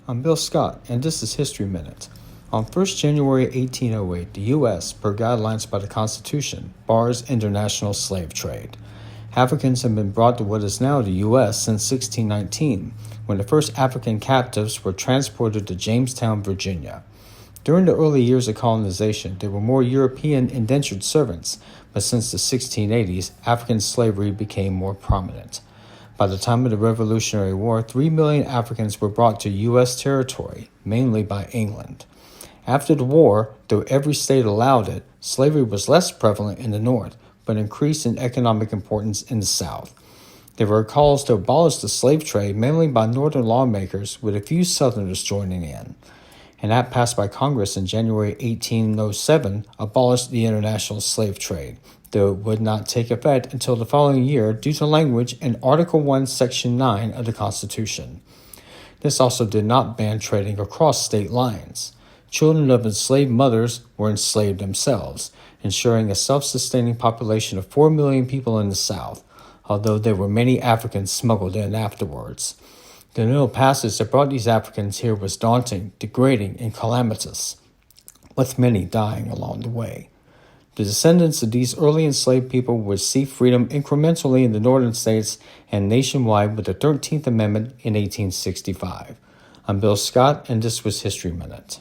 I'm Bill Scott, and this is History Minute. On 1st January 1808, the U.S., per guidelines by the Constitution, bars international slave trade. Africans have been brought to what is now the U.S. since 1619, when the first African captives were transported to Jamestown, Virginia. During the early years of colonization, there were more European indentured servants, but since the 1680s, African slavery became more prominent. By the time of the Revolutionary War, 3 million Africans were brought to U.S. territory, mainly by England. After the war, though every state allowed it, slavery was less prevalent in the North, but increased in economic importance in the South. There were calls to abolish the slave trade, mainly by Northern lawmakers, with a few Southerners joining in. An act passed by Congress in January 1807 abolished the international slave trade, though it would not take effect until the following year due to language in Article 1, Section 9 of the Constitution. This also did not ban trading across state lines. Children of enslaved mothers were enslaved themselves, ensuring a self-sustaining population of 4 million people in the South, although there were many Africans smuggled in afterwards. The Middle Passage that brought these Africans here was daunting, degrading, and calamitous, with many dying along the way. The descendants of these early enslaved people would see freedom incrementally in the northern states and nationwide with the 13th Amendment in 1865. I'm Bill Scott, and this was History Minute.